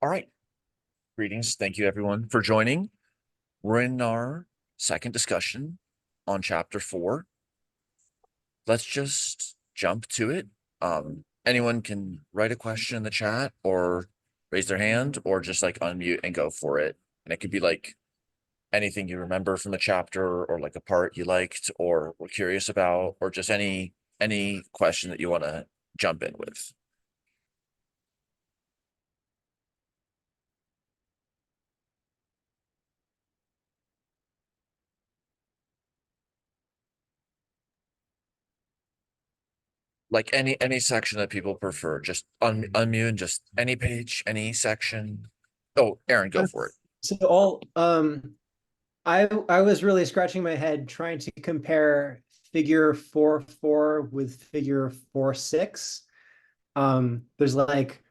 All right. Greetings. Thank you, everyone, for joining. We're in our second discussion on chapter 4. Let's just jump to it. Anyone can write a question in the chat or raise their hand or just like unmute and go for it. And it could be like anything you remember from the chapter or like a part you liked or were curious about or just any question that you want to jump in with. Like any section that people prefer, just unmute and just any page, any section. Oh, Aaron, go for it. So all I was really scratching my head trying to compare figure 4.4 with figure 4.6. There's like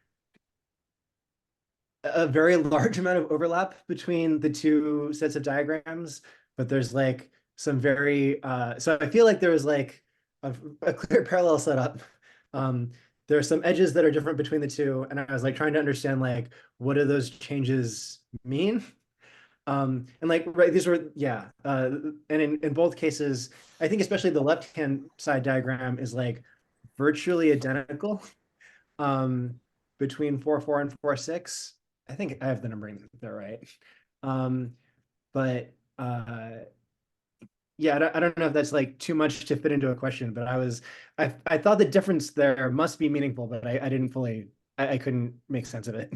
a very large amount of overlap between the two sets of diagrams, but there's like some very so I feel like there was like a clear parallel setup. There are some edges that are different between the two, and I was like trying to understand like what do those changes mean? And like right, these were and in both cases, I think especially the left-hand side diagram is like virtually identical between 4.4 and 4.6. I think I have the numbering there right. Um, but yeah, I don't know if that's like too much to fit into a question, but I thought the difference there must be meaningful, but I didn't fully I couldn't make sense of it.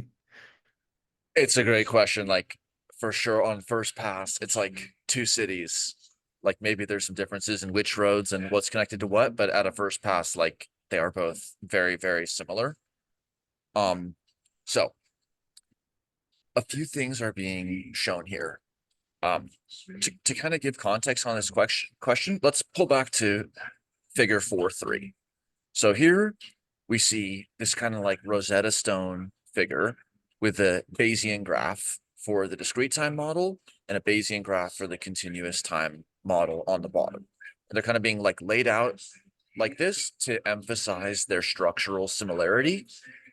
It's a great question. Like for sure on first pass, it's like two cities. Like maybe there's some differences in which roads and what's connected to what, but at a first pass, like they are both very, very similar. Um, so a few things are being shown here. To kind of give context on this question, let's pull back to figure 4.3. So here we see this kind of like Rosetta Stone figure with a Bayesian graph for the discrete time model and a Bayesian graph for the continuous time model on the bottom. And they're kind of being like laid out like this to emphasize their structural similarity,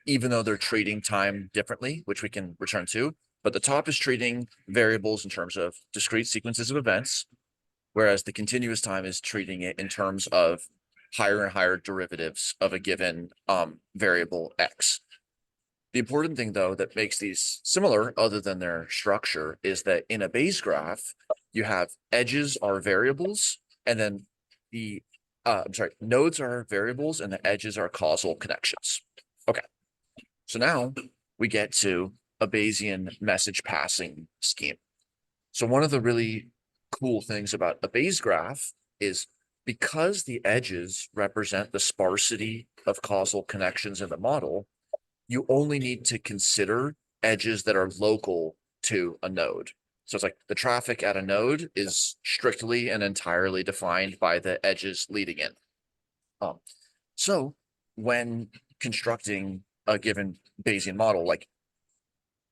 even though they're treating time differently, which we can return to. But the top is treating variables in terms of discrete sequences of events, whereas the continuous time is treating it in terms of higher and higher derivatives of a given variable x. The important thing, though, that makes these similar, other than their structure, is that in a Bayes graph, you have edges are variables, and then the nodes are variables, and the edges are causal connections. Okay, so now we get to a Bayesian message passing scheme. So one of the really cool things about a Bayes graph is because the edges represent the sparsity of causal connections in the model, you only need to consider edges that are local to a node. So it's like the traffic at a node is strictly and entirely defined by the edges leading in. So when constructing a given Bayesian model, like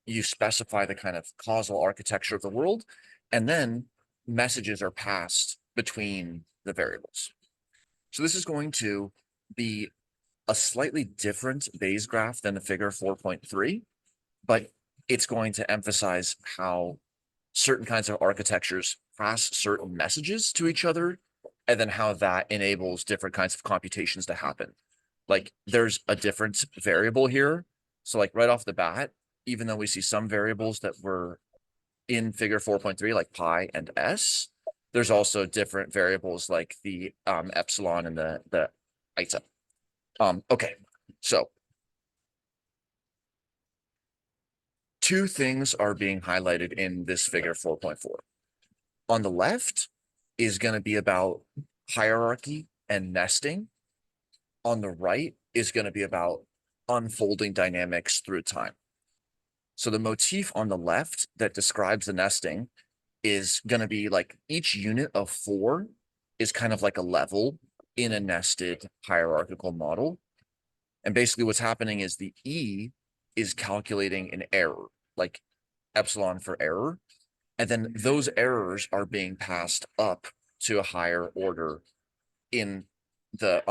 you specify the kind of causal architecture of the world, and then messages are passed between the variables. So this is going to be a slightly different Bayes graph than the figure 4.3, but it's going to emphasize how certain kinds of architectures pass certain messages to each other, and then how that enables different kinds of computations to happen. Like there's a different variable here. So like right off the bat, even though we see some variables that were in figure 4.3, like pi and s, there's also different variables like the epsilon and the eta. Okay, so two things are being highlighted in this figure 4.4. On the left is going to be about hierarchy and nesting. On the right is going to be about unfolding dynamics through time. So the motif on the left that describes the nesting is going to be like each unit of 4 is kind of like a level in a nested hierarchical model. And basically what's happening is the E is calculating an error, like epsilon for error. And then those errors are being passed up to a higher order in the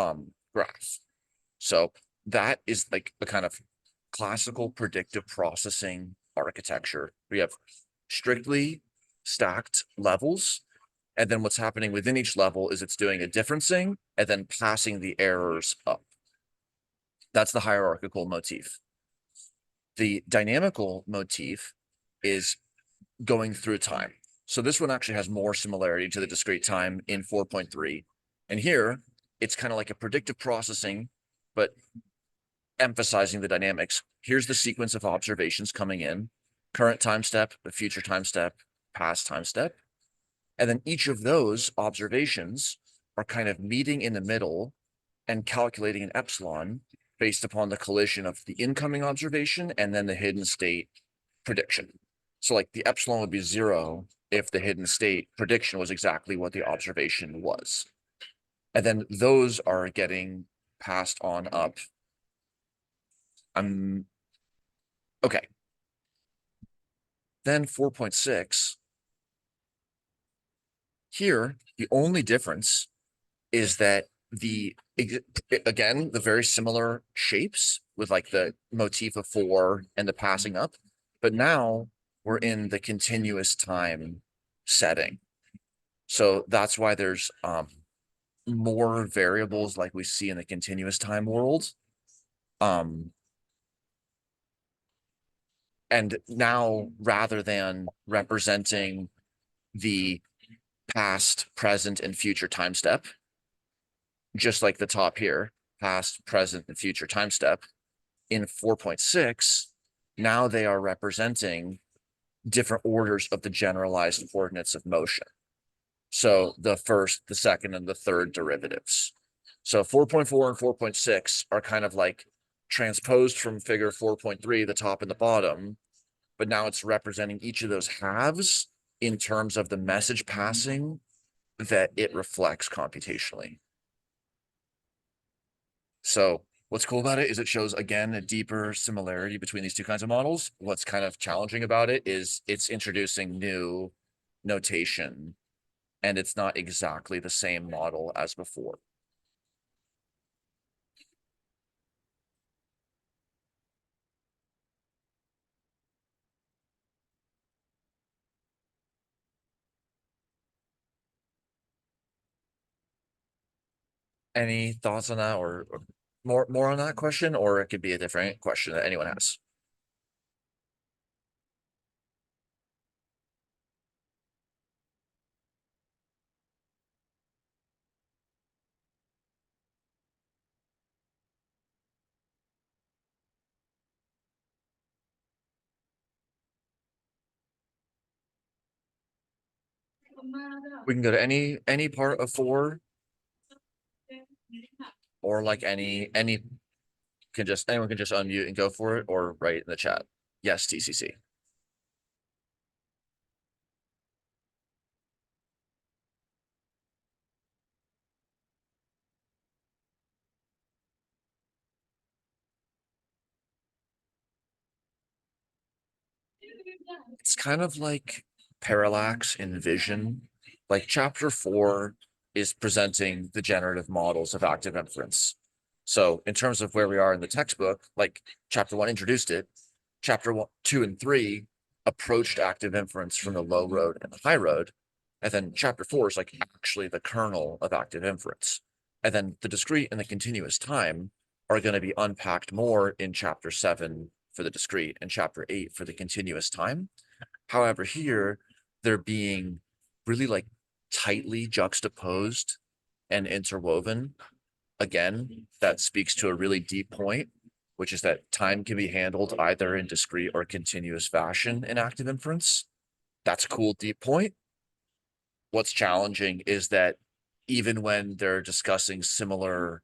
graph. So that is like a kind of classical predictive processing architecture. We have strictly stacked levels. And then what's happening within each level is it's doing a differencing and then passing the errors up. That's the hierarchical motif. The dynamical motif is going through time. So this one actually has more similarity to the discrete time in 4.3. And here, it's kind of like a predictive processing, but emphasizing the dynamics. Here's the sequence of observations coming in, current time step, the future time step, past time step. And then each of those observations are kind of meeting in the middle and calculating an epsilon based upon the collision of the incoming observation and then the hidden state prediction. So like the epsilon would be 0 if the hidden state prediction was exactly what the observation was. And then those are getting passed on up. Okay. Then 4.6. Here, the only difference is that again, the very similar shapes with like the motif of 4 and the passing up, but now we're in the continuous time setting. So that's why there's more variables like we see in the continuous time world. And now rather than representing the past, present, and future time step, just like the top here, past, present, and future time step, in 4.6, now they are representing different orders of the generalized coordinates of motion. So the first, the second, and the third derivatives. So 4.4 and 4.6 are kind of like transposed from figure 4.3, the top and the bottom, but now it's representing each of those halves in terms of the message passing that it reflects computationally. So what's cool about it is it shows, again, a deeper similarity between these two kinds of models. What's kind of challenging about it is it's introducing new notation, and it's not exactly the same model as before. Any thoughts on that, or more on that question, or it could be a different question that anyone has? We can go to any part of 4, or like anyone can just unmute and go for it, or write in the chat. Yes, TCC. It's kind of like parallax in vision. Like chapter 4 is presenting the generative models of active inference. So in terms of where we are in the textbook, like chapter 1 introduced it, chapter 1, 2, and 3 approached active inference from the low road and the high road. And then chapter 4 is like actually the kernel of active inference. And then the discrete and the continuous time are going to be unpacked more in chapter 7 for the discrete and chapter 8 for the continuous time. However, here they're being really like tightly juxtaposed and interwoven. Again, that speaks to a really deep point, which is that time can be handled either in discrete or continuous fashion in active inference. That's a cool deep point. What's challenging is that even when they're discussing similar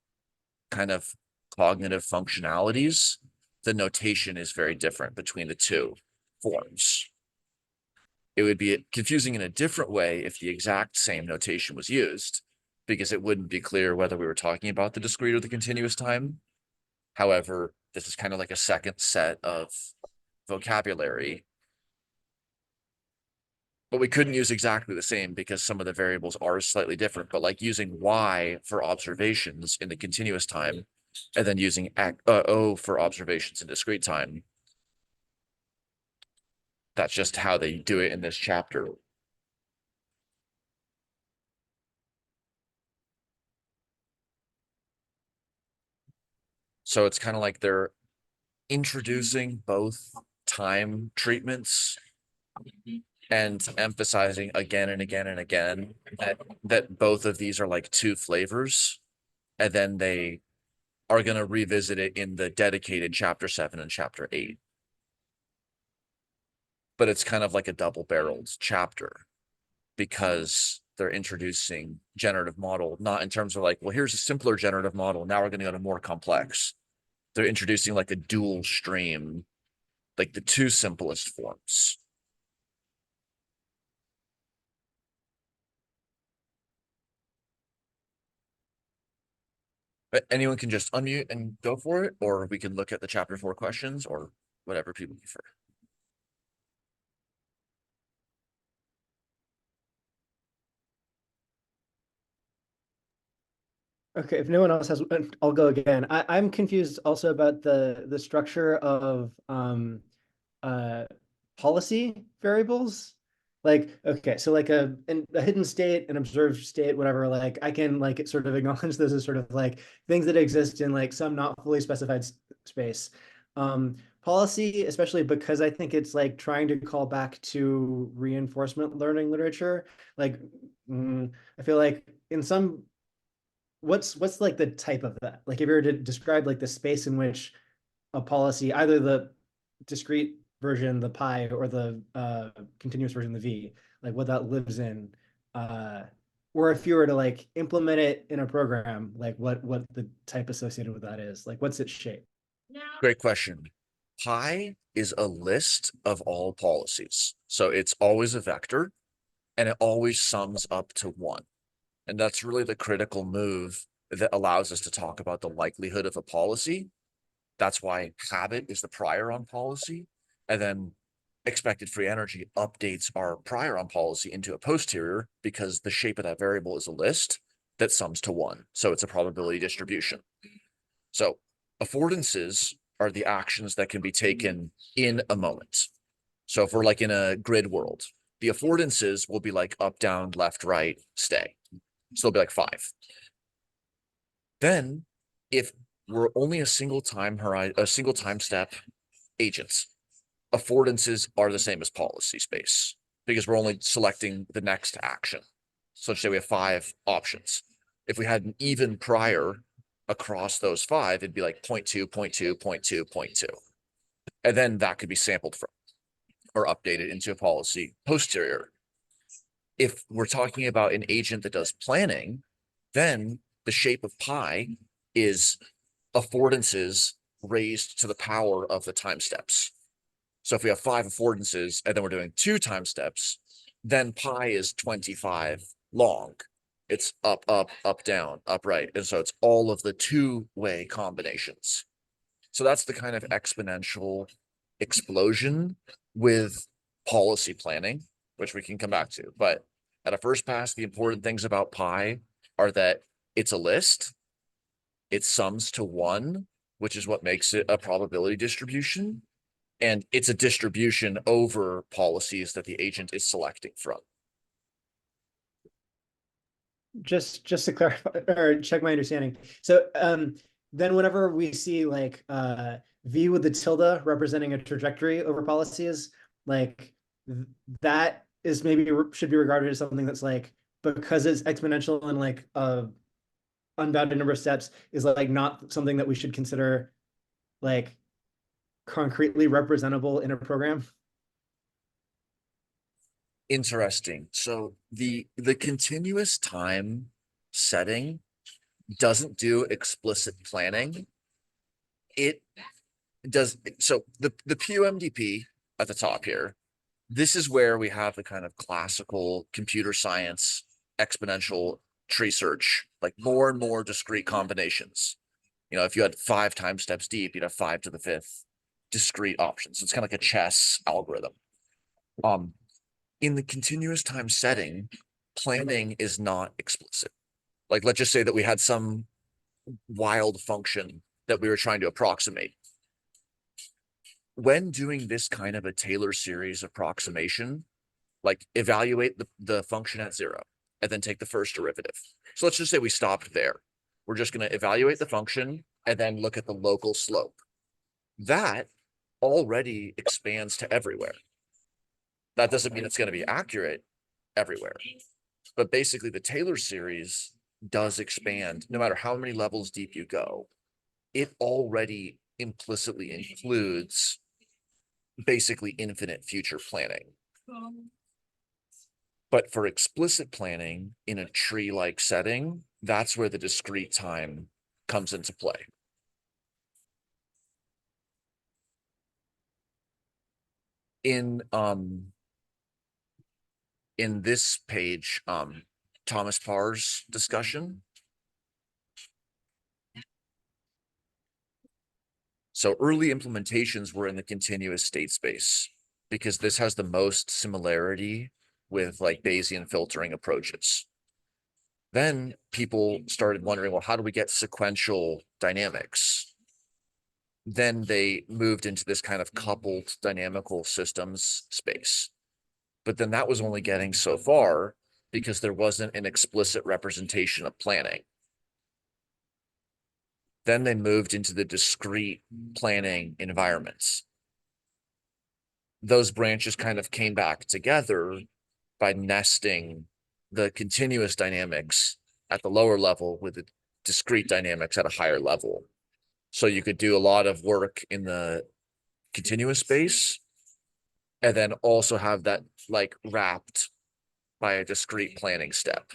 kind of cognitive functionalities, the notation is very different between the two forms. It would be confusing in a different way if the exact same notation was used, because it wouldn't be clear whether we were talking about the discrete or the continuous time. However, this is kind of like a second set of vocabulary, but we couldn't use exactly the same because some of the variables are slightly different. But like using y for observations in the continuous time and then using O for observations in discrete time. That's just how they do it in this chapter. So it's kind of like they're introducing both time treatments and emphasizing again and again and again that both of these are like two flavors, and then they are going to revisit it in the dedicated chapter 7 and chapter 8. But it's kind of like a double-barreled chapter because they're introducing generative model, not in terms of like, well, here's a simpler generative model, now we're going to go to more complex. They're introducing like a dual stream, like the two simplest forms. But anyone can just unmute and go for it, or we can look at the chapter 4 questions, or whatever people prefer. Okay, if no one else has, I'll go again. I'm confused also about the structure of uh policy variables. Like, okay, so like a hidden state, an observed state, whatever, like I can like sort of acknowledge those as sort of like things that exist in like some not fully specified space. Policy, especially because I think it's like trying to call back to reinforcement learning literature. Like, I feel like in some what's like the type of that? Like if you were to describe like the space in which a policy, either the discrete version, the pi, or the continuous version, the v, like what that lives in, uh, or if you were to like implement it in a program, like what the type associated with that is, like what's its shape? Great question. Pi is a list of all policies. So it's always a vector and it always sums up to 1. And that's really the critical move that allows us to talk about the likelihood of a policy. That's why habit is the prior on policy. And then expected free energy updates our prior on policy into a posterior because the shape of that variable is a list that sums to 1. So it's a probability distribution. So affordances are the actions that can be taken in a moment. So if we're like in a grid world, the affordances will be like up, down, left, right, stay. So they'll be like 5. Then if we're only a single time step agents, affordances are the same as policy space because we're only selecting the next action. So say we have 5 options. If we had an even prior across those 5, it'd be like 0.2, 0.2, 0.2, 0.2. And then that could be sampled from or updated into a policy posterior. If we're talking about an agent that does planning, then the shape of pi is affordances raised to the power of the time steps. So if we have 5 affordances and then we're doing 2 time steps, then pi is 25 long. It's up, up, up, down, up, right. And so it's all of the 2-way combinations. So that's the kind of exponential explosion with policy planning, which we can come back to. But at a first pass, the important things about pi are that it's a list, it sums to 1, which is what makes it a probability distribution, and it's a distribution over policies that the agent is selecting from. Just to clarify or check my understanding. So then whenever we see like v with the tilde representing a trajectory over policies, like that is maybe should be regarded as something that's like, because it's exponential and like unbounded number of steps, is like not something that we should consider like concretely representable in a program. Interesting. So the continuous time setting doesn't do explicit planning. It does. So the PUMDP at the top here, this is where we have the kind of classical computer science exponential tree search, like more and more discrete combinations. You know, if you had 5 time steps deep, you'd have 5 to the 5th discrete options. So it's kind of like a chess algorithm. In the continuous time setting, planning is not explicit. Like, let's just say that we had some wild function that we were trying to approximate. When doing this kind of a Taylor series approximation, like evaluate the function at 0 and then take the first derivative. So let's just say we stopped there. We're just going to evaluate the function and then look at the local slope. That already expands to everywhere. That doesn't mean it's going to be accurate everywhere. But basically, the Taylor series does expand no matter how many levels deep you go. It already implicitly includes basically infinite future planning. But for explicit planning in a tree-like setting, that's where the discrete time comes into play. In this page, Thomas Parr's discussion. So early implementations were in the continuous state space because this has the most similarity with like Bayesian filtering approaches. Then people started wondering, well, how do we get sequential dynamics? Then they moved into this kind of coupled dynamical systems space. But then that was only getting so far because there wasn't an explicit representation of planning. Then they moved into the discrete planning environments. Those branches kind of came back together by nesting the continuous dynamics at the lower level with the discrete dynamics at a higher level. So you could do a lot of work in the continuous space and then also have that like wrapped by a discrete planning step.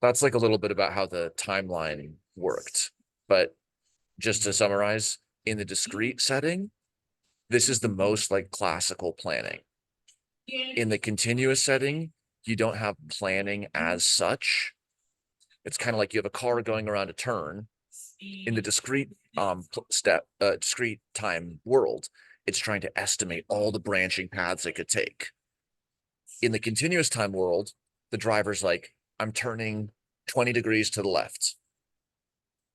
That's like a little bit about how the timeline worked. But just to summarize, in the discrete setting, this is the most like classical planning. In the continuous setting, you don't have planning as such. It's kind of like you have a car going around a turn. In the discrete discrete time world, it's trying to estimate all the branching paths it could take. In the continuous time world, the driver's like, I'm turning 20 degrees to the left.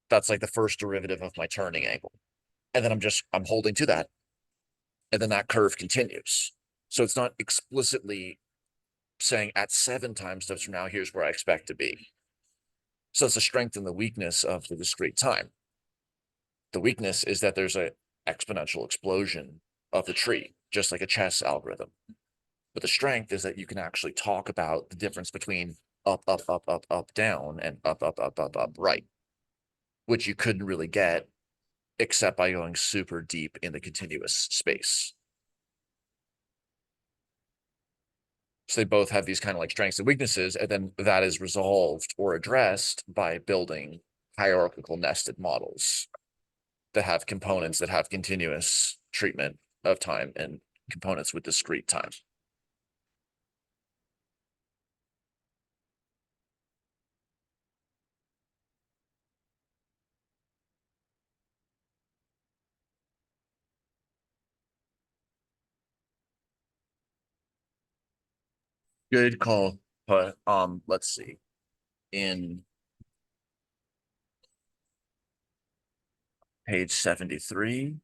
That's like the first derivative of my turning angle. And then I'm holding to that. And then that curve continues. So it's not explicitly saying at 7 time steps from now, here's where I expect to be. So it's the strength and the weakness of the discrete time. The weakness is that there's an exponential explosion of the tree, just like a chess algorithm. But the strength is that you can actually talk about the difference between up, up, up, up, up, down, and up, up, up, up, up, right, which you couldn't really get except by going super deep in the continuous space. So they both have these kind of like strengths and weaknesses, and then that is resolved or addressed by building hierarchical nested models that have components that have continuous treatment of time and components with discrete time. Good call. But let's see. In page 73.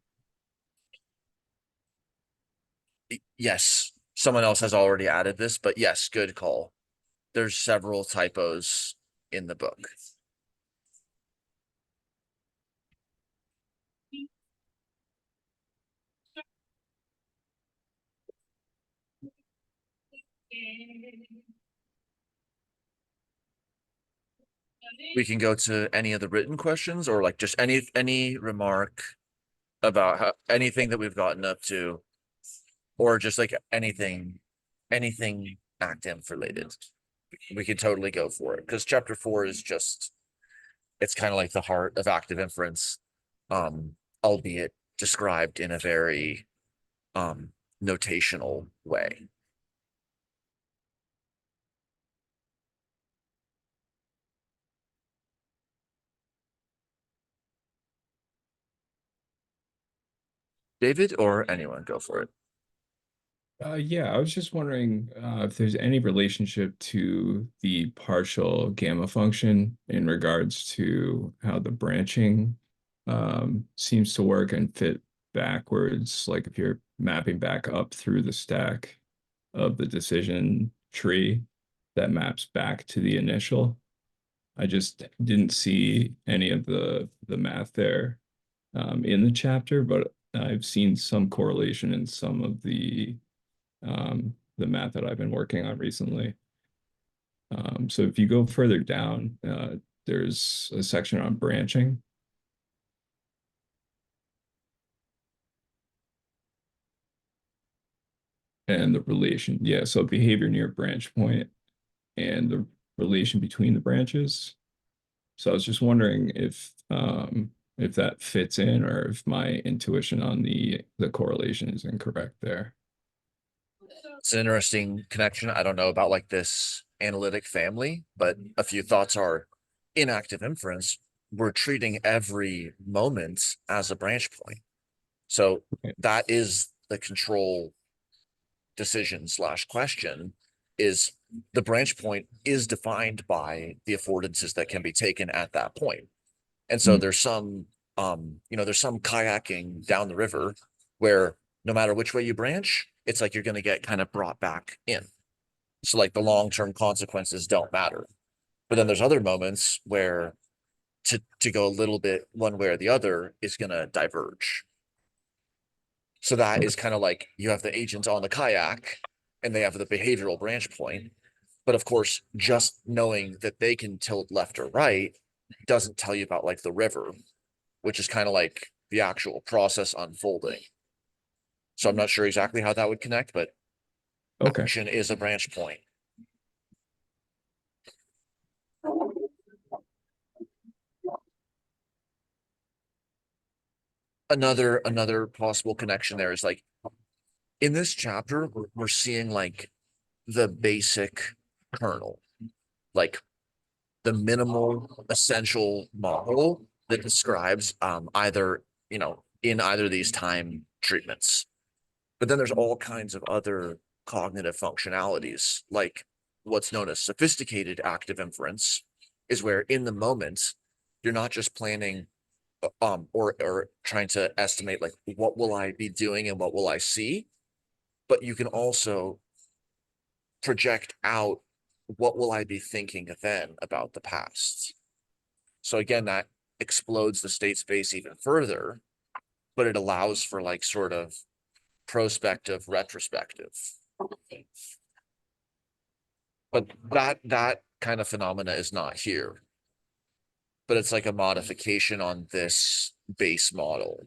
Yes, someone else has already added this, but yes, good call. There's several typos in the book. We can go to any of the written questions or like just any remark about anything that we've gotten up to, or just like anything ActInf related. We could totally go for it because chapter 4 is just, it's kind of like the heart of active inference, albeit described in a very notational way. David or anyone, go for it. Yeah, I was just wondering if there's any relationship to the partial gamma function in regards to how the branching seems to work and fit backwards, like if you're mapping back up through the stack of the decision tree that maps back to the initial. I just didn't see any of the math there in the chapter, but I've seen some correlation in some of the math that I've been working on recently. So if you go further down, there's a section on branching. And the relation, yeah, so behavior near branch point and the relation between the branches. So I was just wondering if that fits in or if my intuition on the correlation is incorrect there. It's an interesting connection. I don't know about like this analytic family, but a few thoughts are in active inference, we're treating every moment as a branch point. So Okay. that is the control decision slash question is the branch point is defined by the affordances that can be taken at that point. And so Mm, there's some there's some kayaking down the river where no matter which way you branch, it's like you're going to get kind of brought back in. So like the long-term consequences don't matter. But then there's other moments where to go a little bit one way or the other is going to diverge. So that okay. is kind of like you have the agent on the kayak and they have the behavioral branch point. But of course, just knowing that they can tilt left or right doesn't tell you about like the river, which is kind of like the actual process unfolding. So I'm not sure exactly how that would connect, but Okay. action is a branch point. Another possible connection there is like in this chapter, we're seeing like the basic kernel, like the minimal essential model that describes either, in either of these time treatments. But then there's all kinds of other cognitive functionalities, like what's known as sophisticated active inference, is where in the moment, you're not just planning or trying to estimate like what will I be doing and what will I see, but you can also project out what will I be thinking then about the past. So again, that explodes the state space even further, but it allows for like sort of prospective, retrospective. But that kind of phenomena is not here. But it's like a modification on this base model.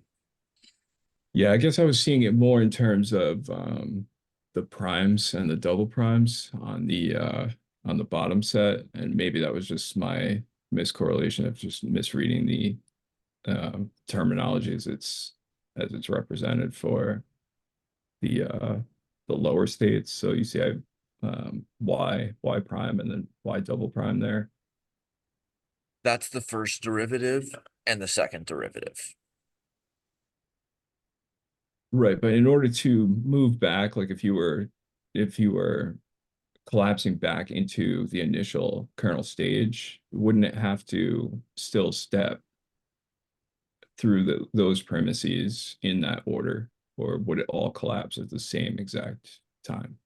Yeah, I guess I was seeing it more in terms of the primes and the double primes on the bottom set, and maybe that was just my miscorrelation of just misreading the terminology as it's represented for the lower states. So you see I have y prime and then y double prime there. That's the first derivative and the second derivative. Right, but in order to move back, like if you were collapsing back into the initial kernel stage, wouldn't it have to still step through those premises in that order, or would it all collapse at the same exact time?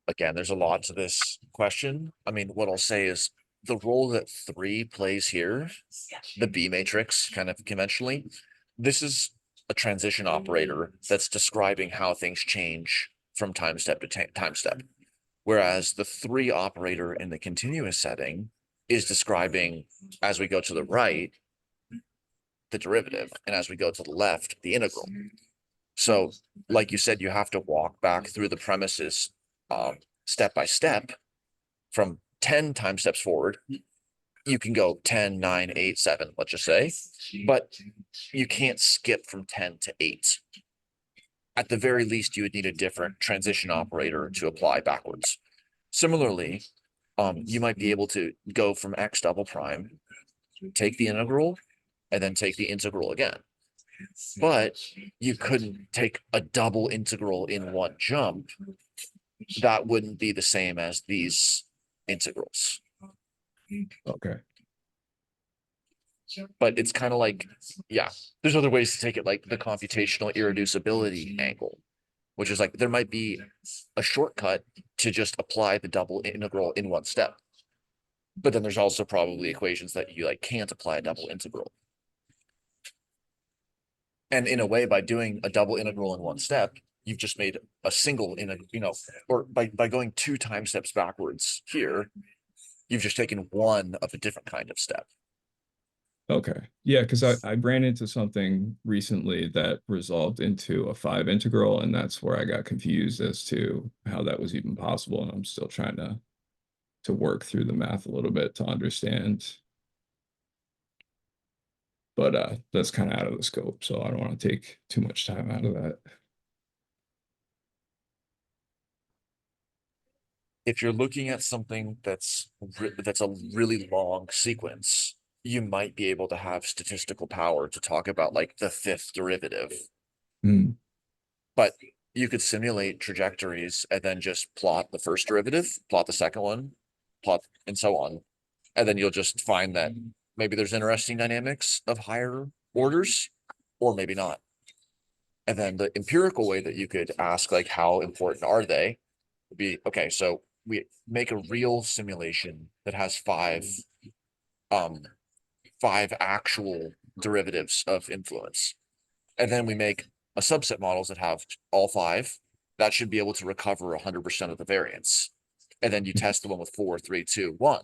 Again, there's a lot to this question. I mean, what I'll say is the role that three plays here, the B matrix, kind of conventionally, this is a transition operator that's describing how things change from time step to time step. Whereas the three operator in the continuous setting is describing, as we go to the right, the derivative, and as we go to the left, the integral. So, like you said, you have to walk back through the premises step by step from 10 time steps forward. You can go 10, 9, 8, 7, let's just say, but you can't skip from 10 to 8. At the very least, you would need a different transition operator to apply backwards. Similarly, you might be able to go from x double prime, take the integral, and then take the integral again. but you couldn't take a double integral in one jump. That wouldn't be the same as these integrals. Okay. But it's kind of like, yeah, there's other ways to take it, like the computational irreducibility angle, which is like there might be a shortcut to just apply the double integral in one step. But then there's also probably equations that you like can't apply a double integral. And in a way, by doing a double integral in one step, you've just made a single in a, or by going 2 time steps backwards here, you've just taken one of a different kind of step. Okay. Yeah, because I ran into something recently that resolved into a 5 integral, and that's where I got confused as to how that was even possible. And I'm still trying to work through the math a little bit to understand. But that's kind of out of the scope, so I don't want to take too much time out of that. If you're looking at something that's a really long sequence, you might be able to have statistical power to talk about like the 5th derivative. Hmm. But you could simulate trajectories and then just plot the first derivative, plot the second one, plot, and so on. And then you'll just find that maybe there's interesting dynamics of higher orders, or maybe not. And then the empirical way that you could ask, like, how important are they, would be, okay, so we make a real simulation that has 5 actual derivatives of influence. And then we make a subset models that have all 5. That should be able to recover 100% of the variance. And then you test the one with 4, 3, 2, 1.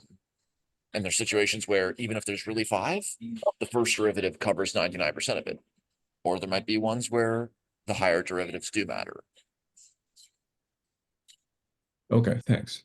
And there's situations where even if there's really 5, the first derivative covers 99% of it. Or there might be ones where the higher derivatives do matter. Okay, thanks.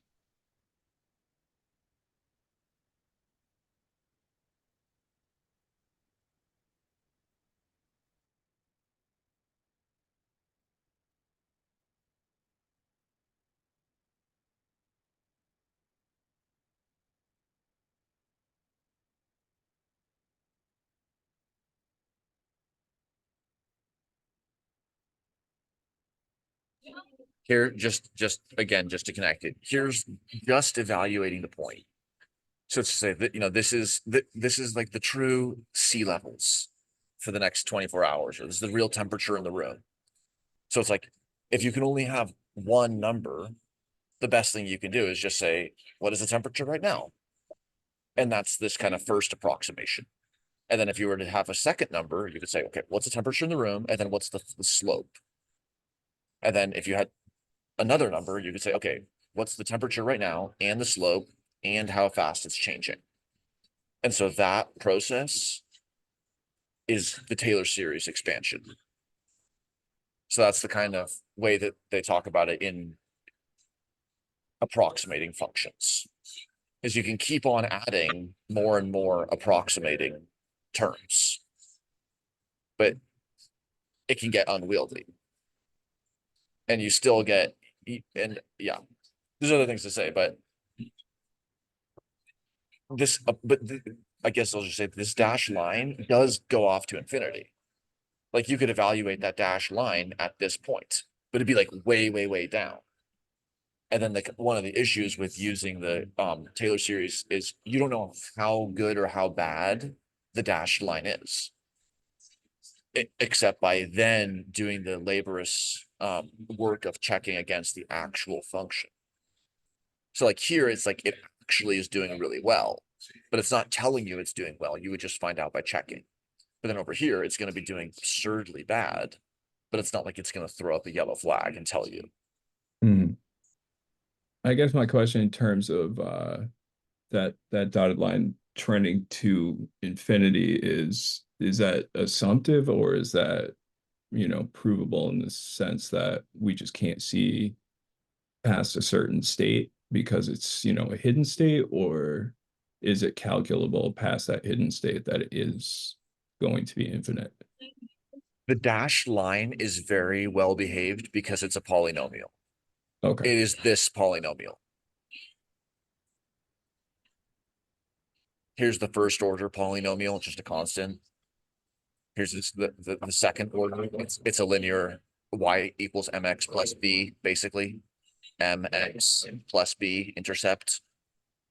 Here, just again, just to connect it, here's just evaluating the point. So to say that, this is like the true sea levels for the next 24 hours, or this is the real temperature in the room. So it's like, if you can only have one number, the best thing you can do is just say, what is the temperature right now? And that's this kind of first approximation. And then if you were to have a second number, you could say, okay, what's the temperature in the room? And then what's the slope? And then if you had another number, you could say, okay, what's the temperature right now and the slope and how fast it's changing? And so that process is the Taylor series expansion. So that's the kind of way that they talk about it in approximating functions, is you can keep on adding more and more approximating terms, but it can get unwieldy. And you still get, and yeah, there's other things to say, but this, I guess I'll just say this dash line does go off to infinity. Like you could evaluate that dash line at this point, but it'd be like way, way, way down. And then one of the issues with using the Taylor series is you don't know how good or how bad the dashed line is, except by then doing the laborious work of checking against the actual function. So like here, it's like it actually is doing really well, but it's not telling you it's doing well. You would just find out by checking. But then over here, it's going to be doing absurdly bad, but it's not like it's going to throw up a yellow flag and tell you. Hmm. I guess my question in terms of that dotted line trending to infinity is that assumptive, or is that, provable in the sense that we just can't see past a certain state because it's, a hidden state, or is it calculable past that hidden state that it is going to be infinite? The dashed line is very well behaved because it's a polynomial. Okay. It is this polynomial. Here's the first order polynomial, just a constant. Here's the second order. It's a linear y equals mx plus b, basically. Mx plus b intercept.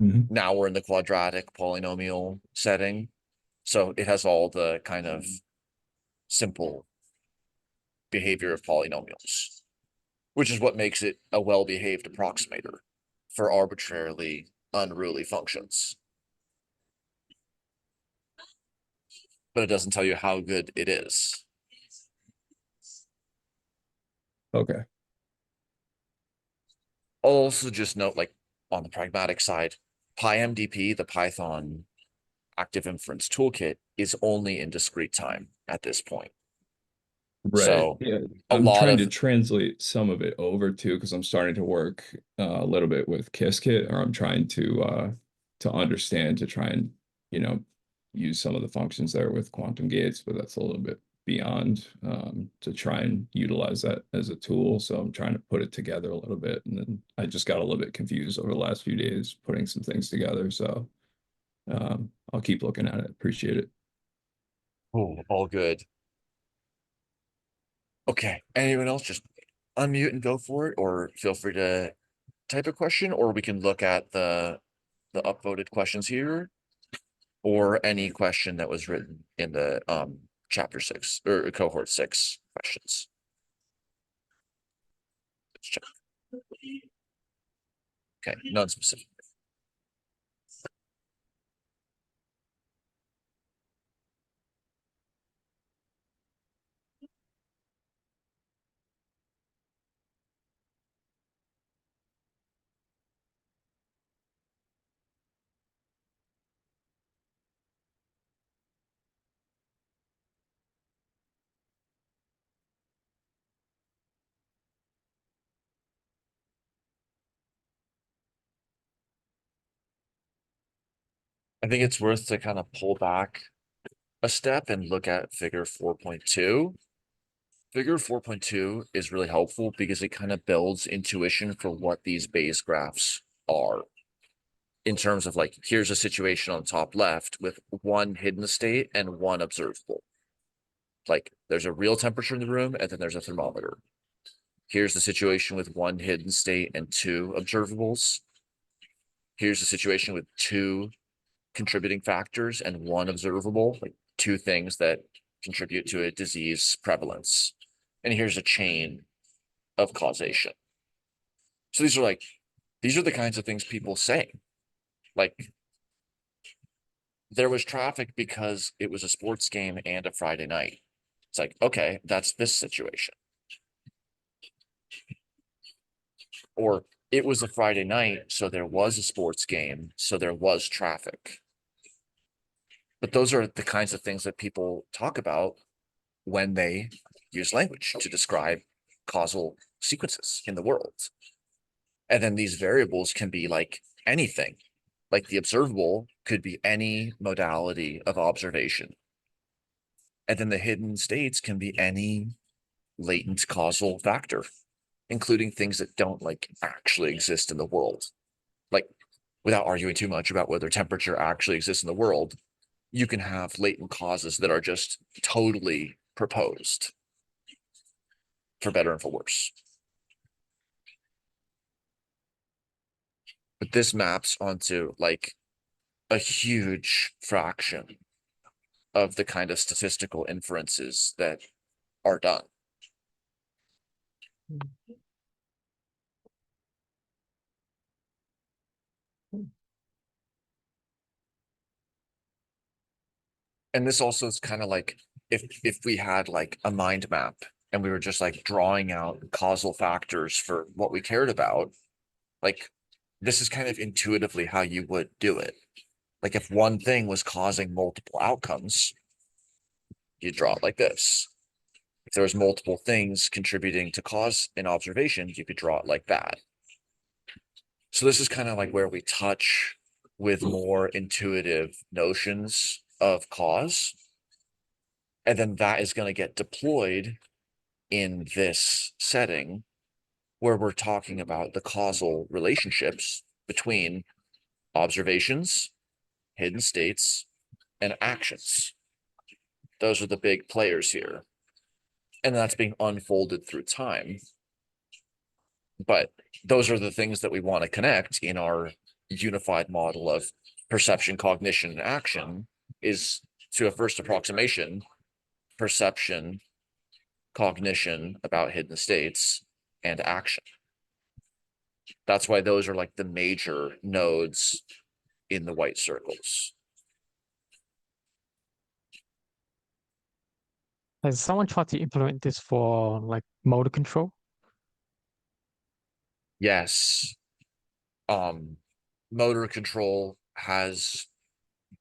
Mhm. Now we're in the quadratic polynomial setting. So it has all the kind of simple behavior of polynomials, which is what makes it a well-behaved approximator for arbitrarily unruly functions. But it doesn't tell you how good it is. Okay. Also just note, like on the pragmatic side, PyMDP, the Python Active Inference Toolkit, is only in discrete time at this point. Right. So Yeah. a I'm lot trying to of translate some of it over too, because I'm starting to work a little bit with Qiskit, or I'm trying to understand, to try and, you know, use some of the functions there with quantum gates, but that's a little bit beyond to try and utilize that as a tool. So I'm trying to put it together a little bit. And then I just got a little bit confused over the last few days putting some things together. So I'll keep looking at it. Appreciate it. all good. Okay. Anyone else, just unmute and go for it, or feel free to type a question, or we can look at the upvoted questions here, or any question that was written in the chapter 6 or cohort 6 questions. Let's check. Okay, none specific. I think it's worth to kind of pull back a step and look at figure 4.2. Figure 4.2 is really helpful because it kind of builds intuition for what these Bayes graphs are. In terms of, like, here's a situation on top left with one hidden state and one observable. Like, there's a real temperature in the room and then there's a thermometer. Here's the situation with one hidden state and two observables. Here's the situation with two contributing factors and one observable, like two things that contribute to a disease prevalence. And here's a chain of causation. So these are the kinds of things people say. Like, there was traffic because it was a sports game and a Friday night. It's like, okay, that's this situation. Or it was a Friday night, so there was a sports game, so there was traffic. But those are the kinds of things that people talk about when they use language to describe causal sequences in the world. And then these variables can be like anything. Like, the observable could be any modality of observation. And then the hidden states can be any latent causal factor, including things that don't, like, actually exist in the world. Like, without arguing too much about whether temperature actually exists in the world, you can have latent causes that are just totally proposed, for better and for worse. But this maps onto, like, a huge fraction of the kind of statistical inferences that are done. And this also is kind of like, if we had like a mind map and we were just like drawing out causal factors for what we cared about, like, this is kind of intuitively how you would do it. Like, if one thing was causing multiple outcomes, you draw it like this. If there was multiple things contributing to cause an observation, you could draw it like that. So this is kind of like where we touch with more intuitive notions of cause. And then that is going to get deployed in this setting where we're talking about the causal relationships between observations, hidden states, and actions. Those are the big players here. And that's being unfolded through time. But those are the things that we want to connect in our unified model of perception, cognition, and action, is to a first approximation, perception, cognition about hidden states, and action. That's why those are like the major nodes in the white circles. Has someone tried to implement this for like motor control? Yes. Motor control has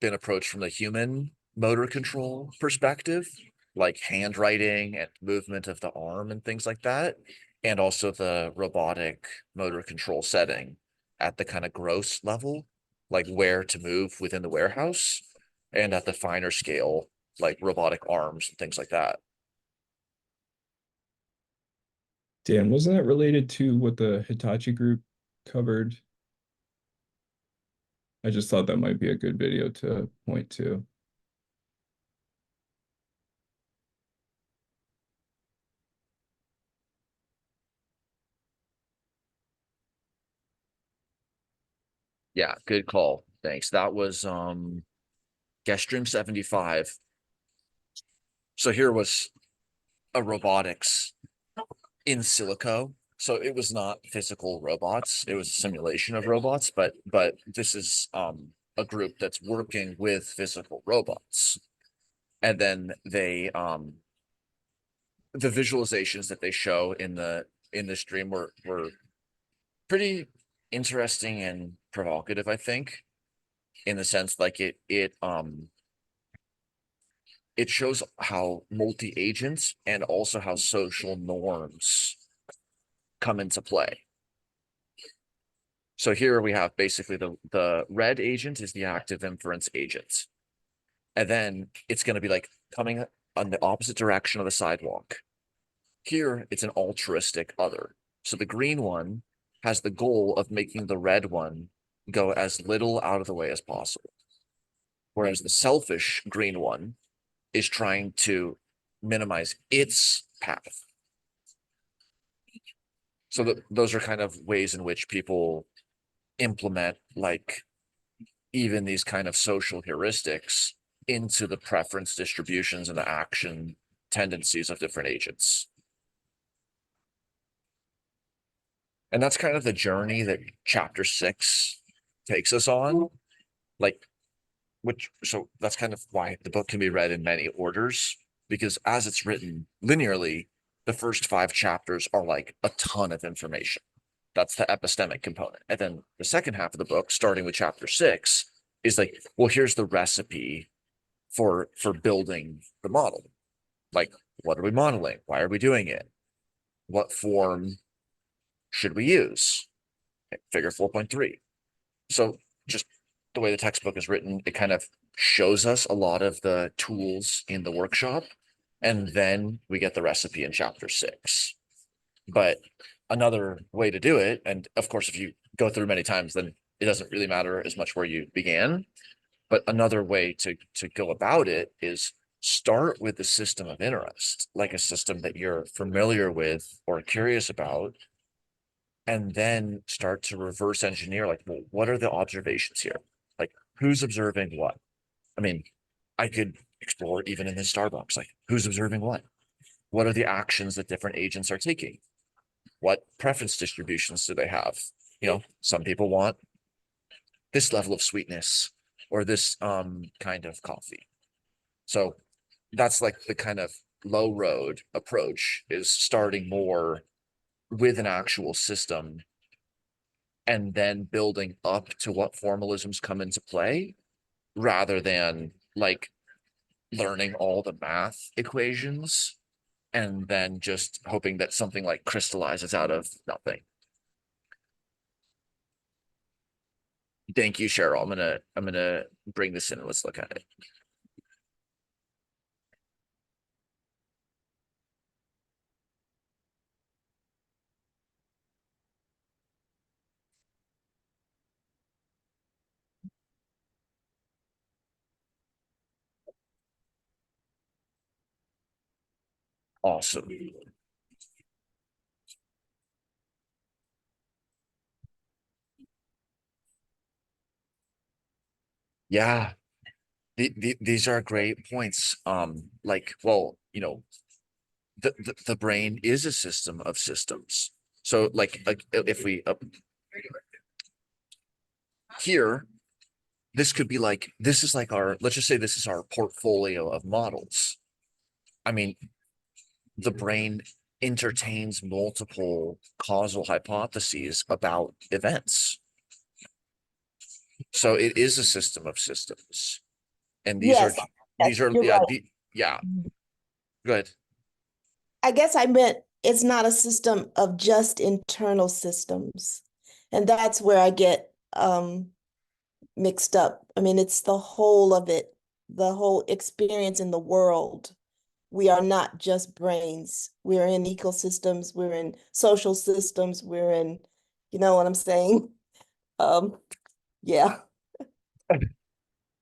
been approached from the human motor control perspective, like handwriting and movement of the arm and things like that, and also the robotic motor control setting at the kind of gross level, like where to move within the warehouse, and at the finer scale, like robotic arms and things like that. Dan, wasn't that related to what the Hitachi group covered? I just thought that might be a good video to point to. Yeah, good call. Thanks. That was guest stream 75. So here was a robotics in silico. So it was not physical robots, it was a simulation of robots, but this is a group that's working with physical robots. And then they the visualizations that they show in the stream were pretty interesting and provocative, I think, in the sense like it shows how multi-agents and also how social norms come into play. So here we have basically the red agent is the active inference agent. And then it's going to be like coming on the opposite direction of the sidewalk. Here it's an altruistic other. So the green one has the goal of making the red one go as little out of the way as possible. Whereas the selfish green one is trying to minimize its path. So those are kind of ways in which people implement like even these kind of social heuristics into the preference distributions and the action tendencies of different agents. And that's kind of the journey that chapter 6 takes us on. Like, so that's kind of why the book can be read in many orders, because as it's written linearly, the first 5 chapters are like a ton of information. That's the epistemic component. And then the second half of the book, starting with chapter 6, is like, well, here's the recipe for building the model. Like, what are we modeling? Why are we doing it? What form should we use? Figure 4.3. So just the way the textbook is written, it kind of shows us a lot of the tools in the workshop, and then we get the recipe in chapter 6. But another way to do it, and of course, if you go through many times, then it doesn't really matter as much where you began. But another way to go about it is start with the system of interest, like a system that you're familiar with or curious about, and then start to reverse engineer, like, well, what are the observations here? Like, who's observing what? I mean, I could explore even in this Starbucks, like, who's observing what? What are the actions that different agents are taking? What preference distributions do they have? You know, some people want this level of sweetness or this kind of coffee. So that's like the kind of low road approach, is starting more with an actual system and then building up to what formalisms come into play, rather than like learning all the math equations and then just hoping that something like crystallizes out of nothing. Thank you, Cheryl. I'm gonna bring this in and let's look at it. Awesome. Yeah, these are great points. Like, well, you know, the brain is a system of systems. So like if we here, this could be like, this is like our, let's just say this is our portfolio of models. I mean, the brain entertains multiple causal hypotheses about events. So it is a system of systems. And these are, Yes, these are, you're yeah, right. yeah, good. I guess I meant it's not a system of just internal systems. And that's where I get mixed up. I mean, it's the whole of it, the whole experience in the world. We are not just brains. We're in ecosystems, we're in social systems, we're in, you know what I'm saying? Yeah.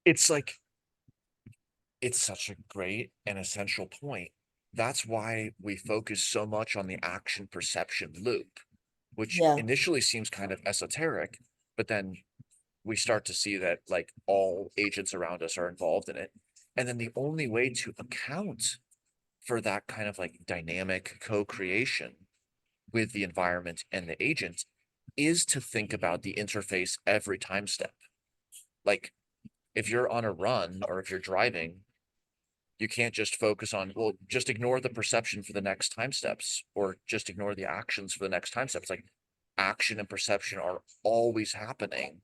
It's like, it's such a great and essential point. That's why we focus so much on the action perception loop, which Yeah. initially seems kind of esoteric, but then we start to see that like all agents around us are involved in it. And then the only way to account for that kind of like dynamic co-creation with the environment and the agent is to think about the interface every time step. Like if you're on a run or if you're driving, you can't just focus on, well, just ignore the perception for the next time steps or just ignore the actions for the next time steps. Like action and perception are always happening.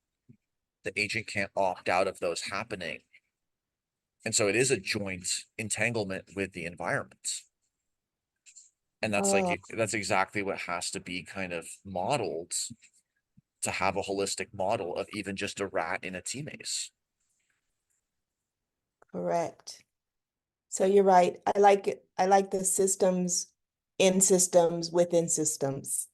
The agent can't opt out of those happening. And so it is a joint entanglement with the environment. And that's like, that's exactly what has to be kind of modeled to have a holistic model of even just a rat in a tea maze. Correct. So you're right. I like it. I like the systems in systems within systems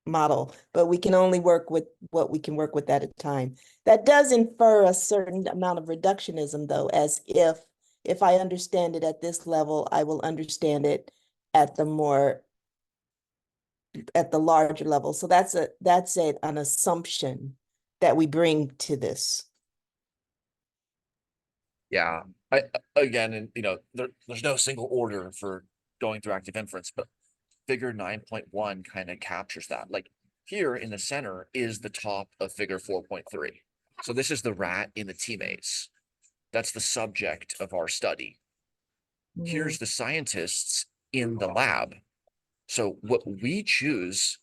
model, but we can only work with what we can work with at a time. That does infer a certain amount of reductionism, though, as if I understand it at this level, I will understand it at the larger level. So that's an assumption that we bring to this. Yeah, I again, and you know, there's no single order for going through active inference, but figure 9.1 kind of captures that. Like here in the center is the top of figure 4.3. So this is the rat in the tea maze. That's the subject of our study. Here's the scientists in the lab. So what we choose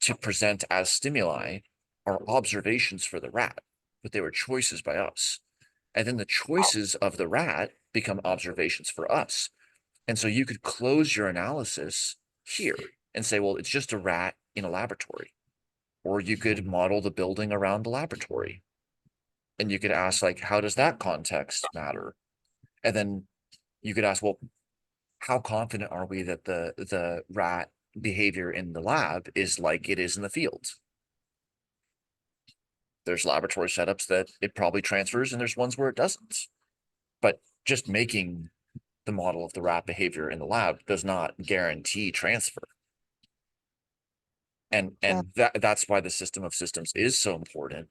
to present as stimuli are observations for the rat, but they were choices by us. And then the choices of the rat become observations for us. And so you could close your analysis here and say, well, it's just a rat in a laboratory. Or you could model the building around the laboratory. And you could ask, like, how does that context matter? And then you could ask, well, how confident are we that the rat behavior in the lab is like it is in the field? There's laboratory setups that it probably transfers, and there's ones where it doesn't. But just making the model of the rat behavior in the lab does not guarantee transfer. And that's why the system of systems is so important.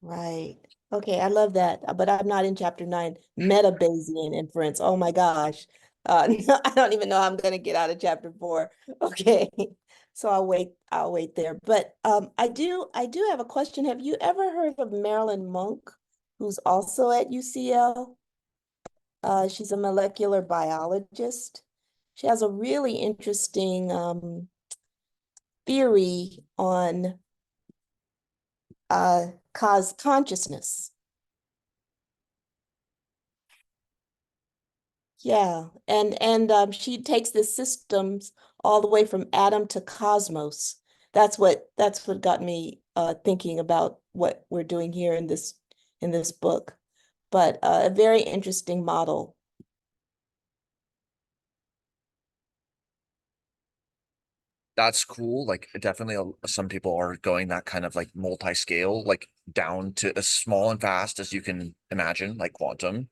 Right. Okay, I love that, but I'm not in chapter 9, meta Bayesian inference. Oh my gosh. No, I don't even know how I'm gonna get out of chapter 4. Okay. So I'll wait there. But I do have a question. Have you ever heard of Marilyn Monk, who's also at UCL? She's a molecular biologist. She has a really interesting theory on cause consciousness. Yeah, and she takes the systems all the way from atom to cosmos. That's what got me thinking about what we're doing here in this book. But a very interesting model. That's cool. Like definitely some people are going that kind of like multi-scale, like down to as small and fast as you can imagine, like quantum.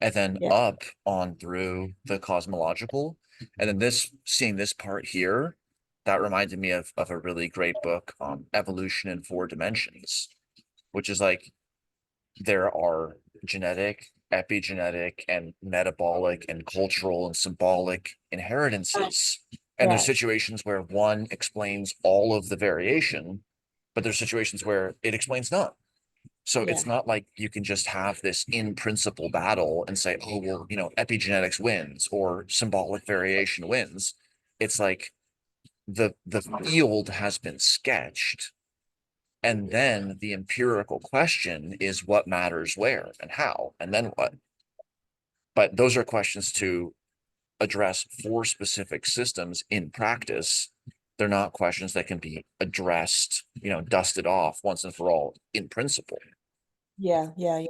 and then Yeah. up on through the cosmological. And then seeing this part here, that reminded me of a really great book, Evolution in Four Dimensions, which is like there are genetic, epigenetic, and metabolic and cultural and symbolic inheritances. And there's Yes. situations where one explains all of the variation, but there's situations where it explains none. So Yeah. it's not like you can just have this in principle battle and say, oh, well, epigenetics wins or symbolic variation wins. It's like the field has been sketched, and then the empirical question is what matters where and how, and then what. But those are questions to address for specific systems in practice. They're not questions that can be addressed, dusted off once and for all in principle. Yeah. I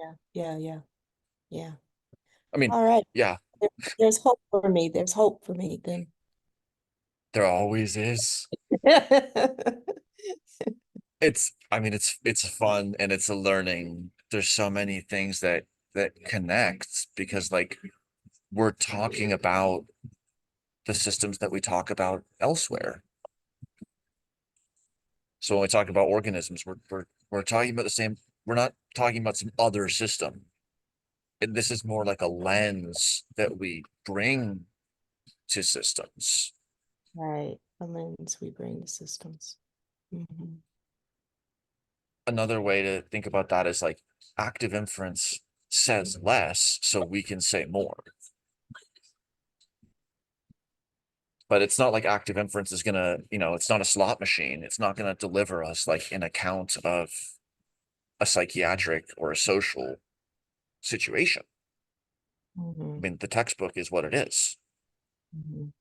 mean, All right. yeah, There's hope for me. There's hope for me then. there always is. It's fun and it's a learning. There's so many things that connect, because like we're talking about the systems that we talk about elsewhere. So when we talk about organisms, we're talking about the same. We're not talking about some other system. This is more like a lens that we bring to systems. Right. The lens we bring to systems. Mhm. Another way to think about that is like active inference says less so we can say more. But it's not like active inference is gonna, it's not a slot machine. It's not gonna deliver us like an account of a psychiatric or a social situation. I Mhm. mean, the textbook is what it is. Mhm.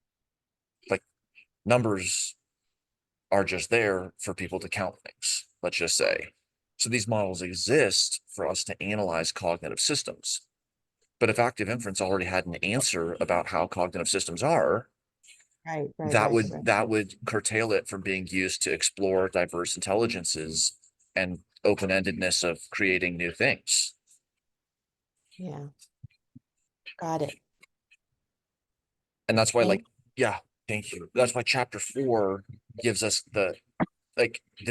Like numbers are just there for people to count things, let's just say. So these models exist for us to analyze cognitive systems. But if active inference already had an answer about how cognitive systems are, Right. that would curtail it from being used to explore diverse intelligences and open-endedness of creating new things. Yeah. Got it. And that's why, And like, yeah, thank you. That's why chapter 4 gives us the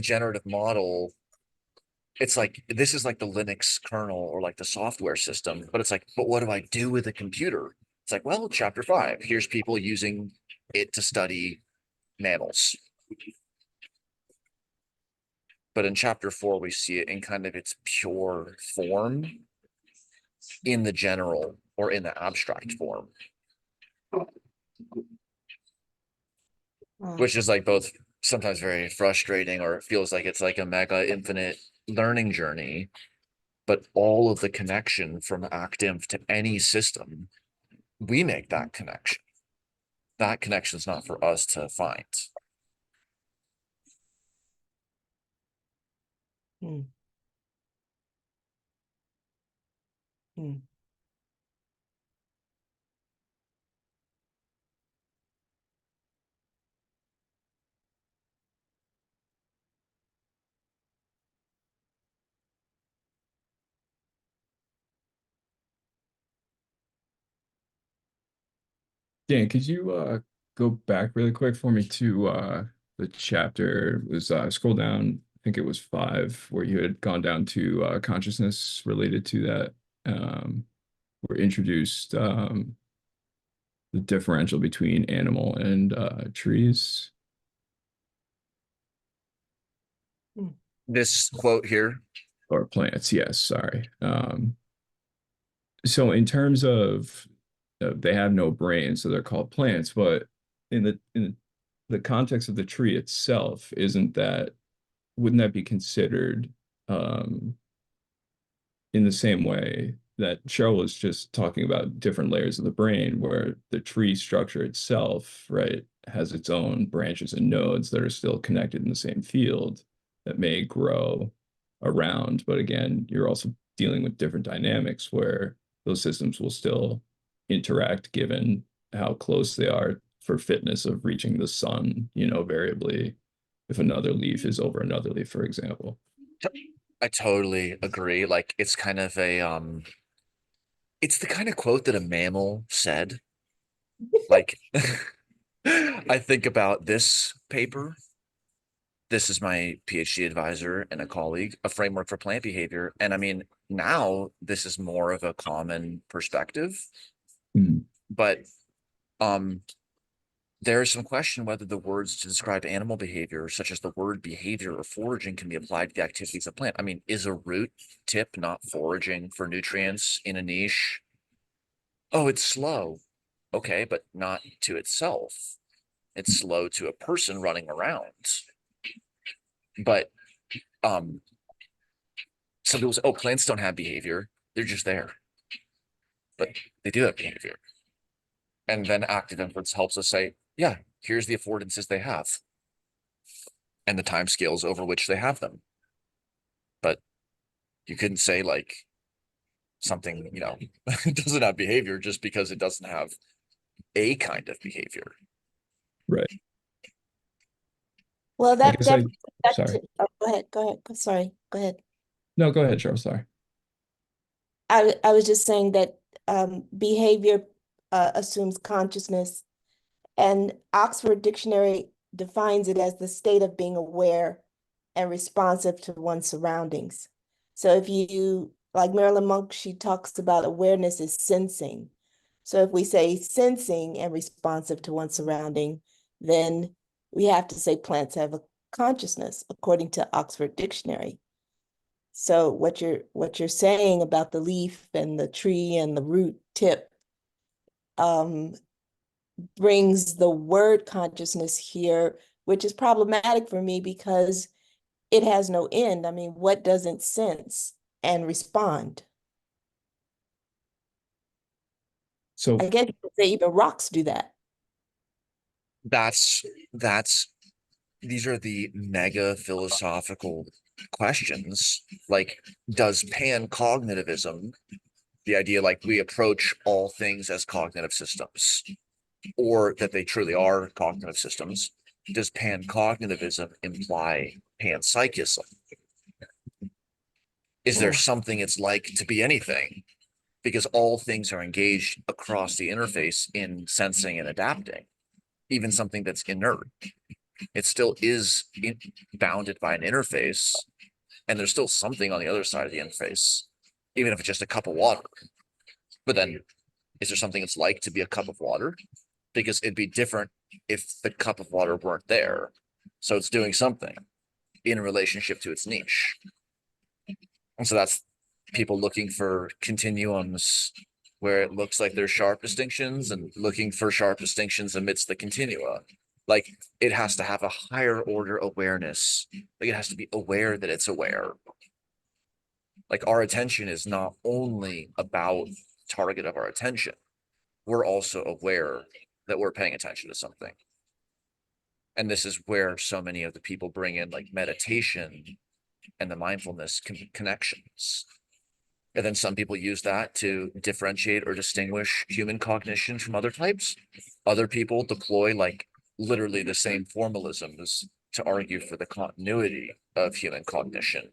generative model. It's like this is like the Linux kernel or like the software system, but it's like, but what do I do with a computer? It's like, well, chapter 5, here's people using it to study mammals. But in chapter 4, we see it in kind of its pure form, in the general or in the abstract form, wow. which is like both sometimes very frustrating, or it feels like it's like a mega infinite learning journey. But all of the connection from ActInf to any system, we make that connection. That connection is not for us to find. Hmm. Hmm. Dan, could you go back really quick for me to the chapter? It was scroll down, I think it was 5, where you had gone down to consciousness related to that. Were introduced the differential between animal and trees. This quote here, Or plants, yes, sorry. So in terms of they have no brain, so they're called plants, but in the context of the tree itself, wouldn't that be considered um in the same way that Cheryl was just talking about different layers of the brain, where the tree structure itself, right, has its own branches and nodes that are still connected in the same field that may grow around. But again, you're also dealing with different dynamics where those systems will still interact given how close they are for fitness of reaching the sun, variably if another leaf is over another leaf, for example. I totally agree. Like it's kind of a It's the kind of quote that a mammal said. Like, I think about this paper. This is my PhD advisor and a colleague, a framework for plant behavior. And I mean, now this is more of a common perspective, but there is some question whether the words to describe animal behavior, such as the word behavior or foraging, can be applied to the activities of plant. I mean, is a root tip not foraging for nutrients in a niche? Oh, it's slow. Okay, but not to itself. It's slow to a person running around. But some people say, oh, plants don't have behavior. They're just there. But they do have behavior. And then active inference helps us say, yeah, here's the affordances they have and the time scales over which they have them. But you couldn't say like something, you know, doesn't have behavior just because it doesn't have a kind of behavior. Right. Well, I guess that sorry. oh, go ahead. Sorry, go ahead. No, go ahead, Charles. Sorry. I was just saying that behavior assumes consciousness, and Oxford Dictionary defines it as the state of being aware and responsive to one's surroundings. So if you, like Marilyn Monk, she talks about awareness as sensing. So if we say sensing and responsive to one's surrounding, then we have to say plants have a consciousness according to Oxford Dictionary. So what you're saying about the leaf and the tree and the root tip brings the word consciousness here, which is problematic for me because it has no end. I mean, what doesn't sense and respond? So I guess you could say even rocks do that. That's these are the mega philosophical questions. Like, does pan-cognitivism, the idea like we approach all things as cognitive systems, or that they truly are cognitive systems, does pan-cognitivism imply panpsychism? Is there something it's like to be anything? Because all things are engaged across the interface in sensing and adapting, even something that's inert. It still is bounded by an interface, and there's still something on the other side of the interface, even if it's just a cup of water. But then, is there something it's like to be a cup of water? Because it'd be different if the cup of water weren't there. So it's doing something in relationship to its niche. And so that's people looking for continuums where it looks like there's sharp distinctions and looking for sharp distinctions amidst the continua. Like, it has to have a higher order awareness. Like, it has to be aware that it's aware. Like, our attention is not only about target of our attention. We're also aware that we're paying attention to something. And this is where so many of the people bring in like meditation and the mindfulness connections. And then some people use that to differentiate or distinguish human cognition from other types. Other people deploy like literally the same formalisms to argue for the continuity of human cognition.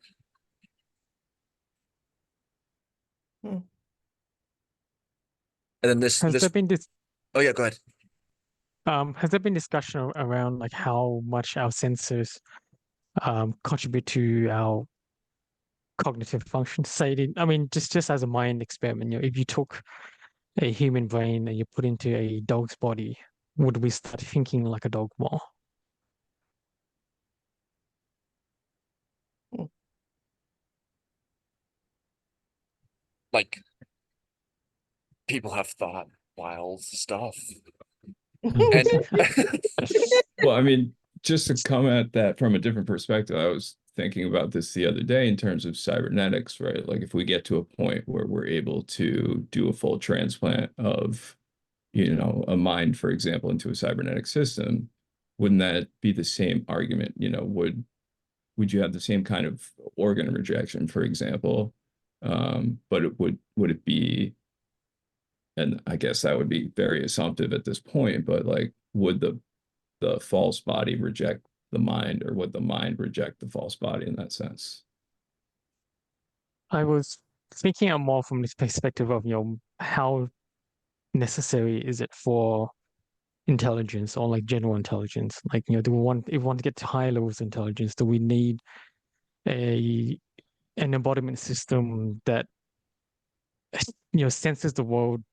And then this, Has there been this oh yeah, go ahead. has there been discussion around like how much our sensors contribute to our cognitive function? I mean, just as a mind experiment, if you took a human brain and you put into a dog's body, would we start thinking like a dog more? Like, people have thought wild stuff. And well, I mean, just to come at that from a different perspective, I was thinking about this the other day in terms of cybernetics, right? Like if we get to a point where we're able to do a full transplant of, you know, a mind, for example, into a cybernetic system, wouldn't that be the same argument? You know, would you have the same kind of organ rejection, for example? But would it be, and I guess that would be very assumptive at this point, but like, would the false body reject the mind, or would the mind reject the false body in that sense? I was thinking more from this perspective of how necessary is it for intelligence or like general intelligence? Like, do we want, if we want to get to higher levels of intelligence, do we need an embodiment system that senses the world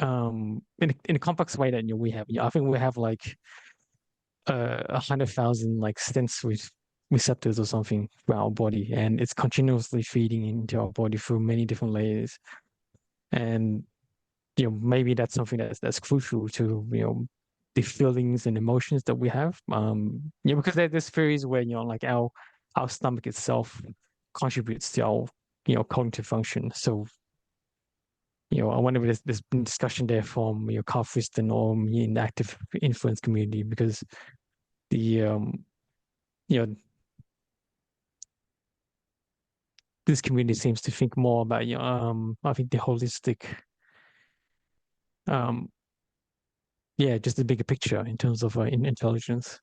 in a complex way that we have? I think we have like 100,000 like sensory receptors or something for our body, and it's continuously feeding into our body through many different layers. And maybe that's something that's crucial to the feelings and emotions that we have. Because there's theories where like our stomach itself contributes to our cognitive function. So I wonder if there's been discussion there from Karl Friston or me in the active inference community, because the this community seems to think more about I think the holistic just the bigger picture in terms of intelligence.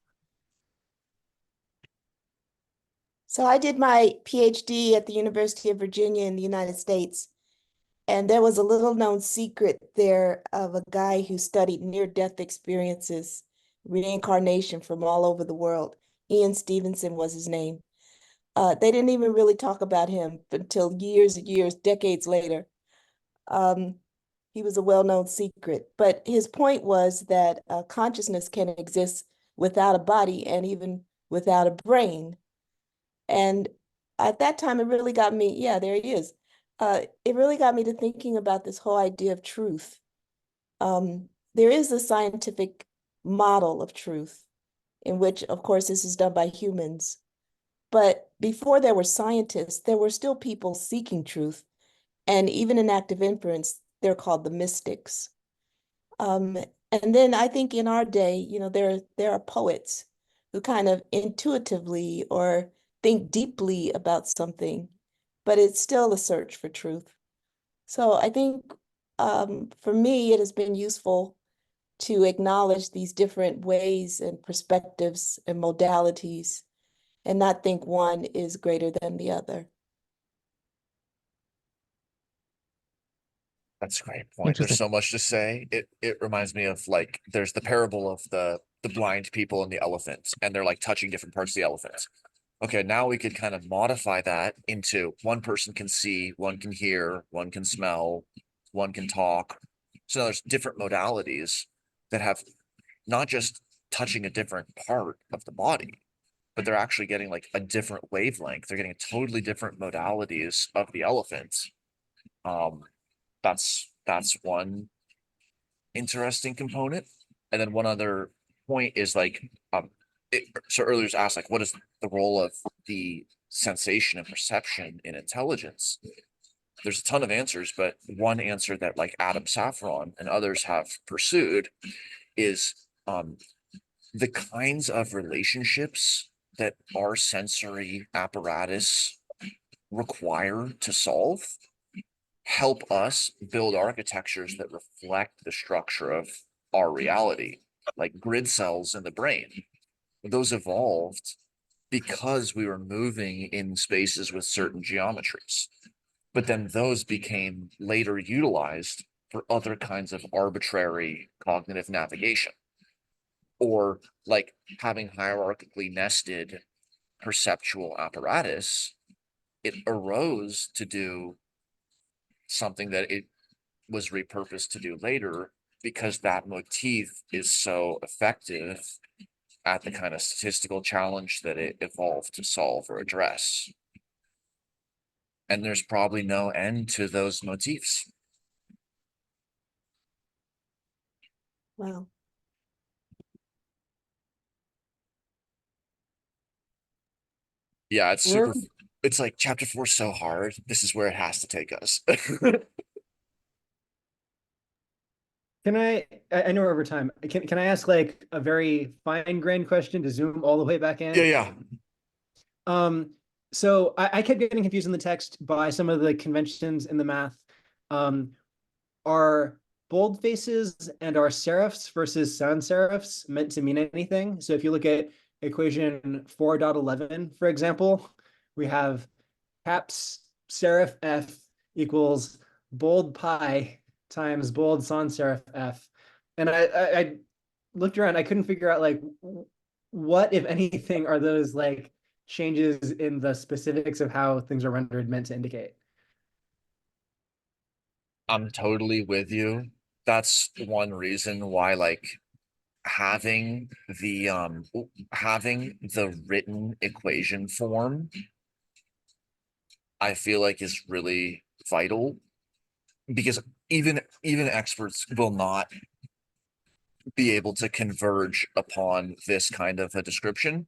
So I did my PhD at the University of Virginia in the United States, and there was a little known secret there of a guy who studied near-death experiences, reincarnation from all over the world. Ian Stevenson was his name. They didn't even really talk about him until years and years, decades later. He was a well-known secret, but his point was that consciousness can exist without a body and even without a brain. And at that time, it really got me, yeah, there he is. It really got me to thinking about this whole idea of truth. There is a scientific model of truth in which, of course, this is done by humans. But before there were scientists, there were still people seeking truth. And even in active inference, they're called the mystics. And then I think in our day, there are poets who kind of intuitively or think deeply about something, but it's still a search for truth. So I think for me, it has been useful to acknowledge these different ways and perspectives and modalities and not think one is greater than the other. That's a great point. There's so much to say. It reminds me of like there's the parable of the blind people and the elephants, and they're like touching different parts of the elephants. Okay, now we could kind of modify that into one person can see, one can hear, one can smell, one can talk. So there's different modalities that have not just touching a different part of the body, but they're actually getting like a different wavelength. They're getting totally different modalities of the elephant. That's one interesting component. And then one other point is like, so earlier was asked like, what is the role of the sensation and perception in intelligence? There's a ton of answers, but one answer that like Adam Saffron and others have pursued is the kinds of relationships that our sensory apparatus require to solve help us build architectures that reflect the structure of our reality, like grid cells in the brain. Those evolved because we were moving in spaces with certain geometries. But then those became later utilized for other kinds of arbitrary cognitive navigation, or like having hierarchically nested perceptual apparatus. It arose to do something that it was repurposed to do later because that motif is so effective at the kind of statistical challenge that it evolved to solve or address. And there's probably no end to those motifs. Wow. Yeah, it's super. It's like chapter 4 is so hard. This is where it has to take us. Can I know we're over time. Can I ask like a very fine-grained question to zoom all the way back in? Yeah. So I kept getting confused in the text by some of the conventions in the math. Are bold faces and are serifs versus sans serifs meant to mean anything? So if you look at equation 4.11, for example, we have caps serif F equals bold pi times bold sans serif f. And I looked around, I couldn't figure out like what, if anything, are those like changes in the specifics of how things are rendered meant to indicate. I'm totally with you. That's one reason why like having the written equation form, I feel like is really vital, because even experts will not be able to converge upon this kind of a description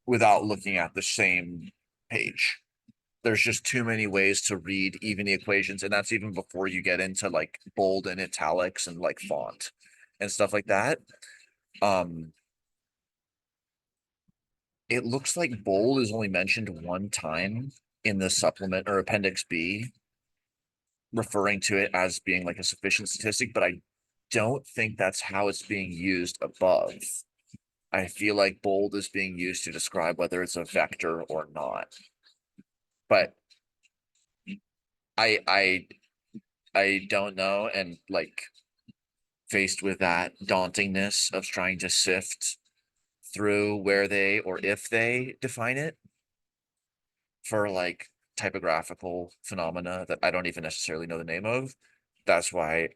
without looking at the same page. There's just too many ways to read even the equations, and that's even before you get into like bold and italics and like font and stuff like that. It looks like bold is only mentioned one time in the supplement or appendix B, referring to it as being like a sufficient statistic, but I don't think that's how it's being used above. I feel like bold is being used to describe whether it's a vector or not. But I don't know, and like faced with that dauntingness of trying to sift through where they or if they define it for like typographical phenomena that I don't even necessarily know the name of. That's why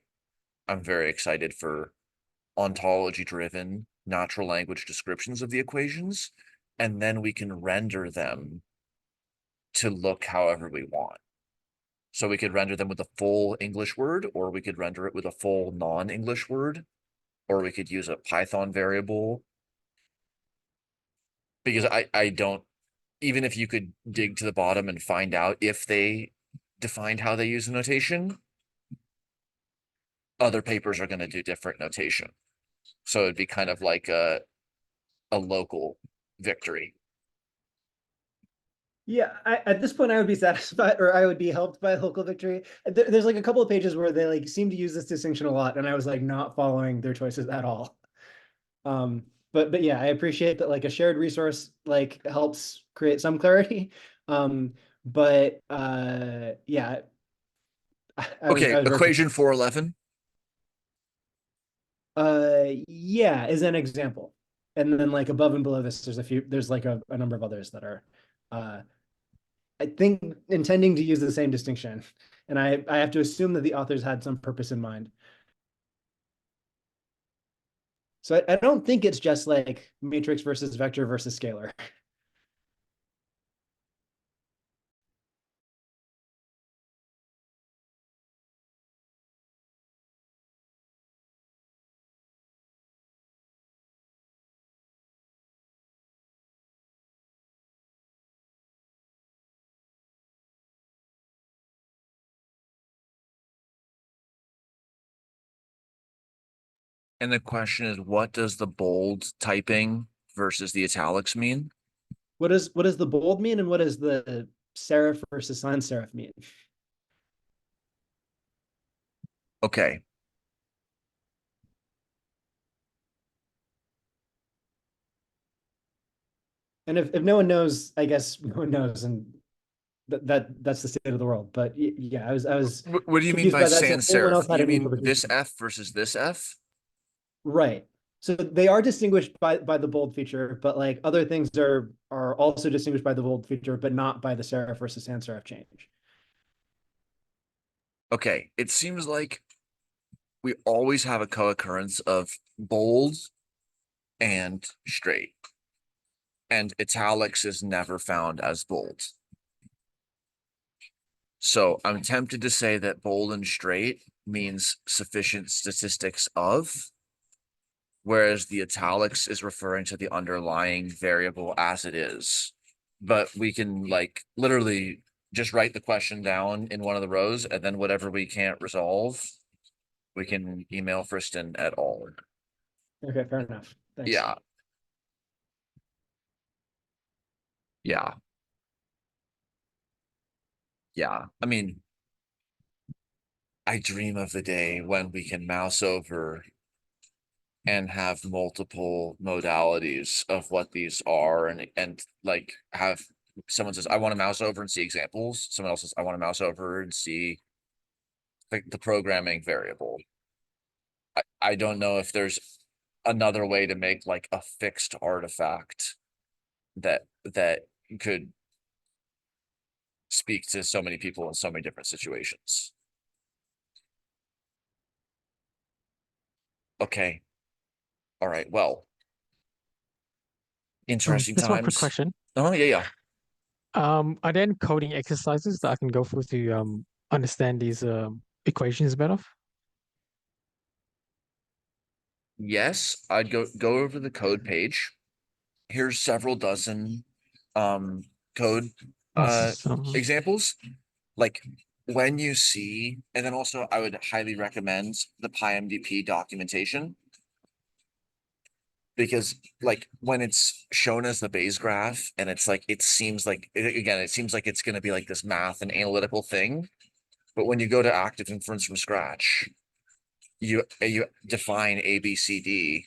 I'm very excited for ontology driven natural language descriptions of the equations, and then we can render them to look however we want. So we could render them with a full English word, or we could render it with a full non-English word, or we could use a Python variable. Because I don't, even if you could dig to the bottom and find out if they defined how they use the notation, other papers are going to do different notation. So it'd be kind of like a local victory. Yeah, at this point, I would be satisfied, or I would be helped by local victory. There's like a couple of pages where they like seem to use this distinction a lot, and I was like not following their choices at all. But yeah, I appreciate that like a shared resource like helps create some clarity. But yeah, Okay, I was very equation 411. yeah, is an example. And then like above and below this, there's like a number of others that are I think intending to use the same distinction. And I have to assume that the authors had some purpose in mind. So I don't think it's just like matrix versus vector versus scalar. And the question is, what does the bold typing versus the italics mean? What does the bold mean, and what does the serif versus sans serif mean? Okay. And if no one knows, I guess no one knows, and that's the state of the world. But yeah, I was What do you mean confused by by that. So sans if anyone serif? else had You any mean this interpretation. F versus this F? Right. So they are distinguished by the bold feature, but like other things are also distinguished by the bold feature, but not by the serif versus sans serif change. Okay, it seems like we always have a co-occurrence of bold and straight, and italics is never found as bold. So I'm tempted to say that bold and straight means sufficient statistics of, whereas the italics is referring to the underlying variable as it is. But we can like literally just write the question down in one of the rows, and then whatever we can't resolve, we can email Friston at all. Okay, fair enough. Thanks. Yeah. Yeah. Yeah. I mean, I dream of the day when we can mouse over and have multiple modalities of what these are, and like have someone says, I want to mouse over and see examples. Someone else says, I want to mouse over and see the programming variable. I don't know if there's another way to make like a fixed artifact that could speak to so many people in so many different situations. Okay. All right. Well, interesting Just one quick times. question. Oh yeah. Are there any coding exercises that I can go through to understand these equations better? Yes, I'd go over the code page. Here's several dozen code Awesome. examples. Like when you see, and then also I would highly recommend the PyMDP documentation. Because like when it's shown as the Bayes graph and it's like it seems like it's going to be like this math and analytical thing, but when you go to active inference from scratch, you define ABCD,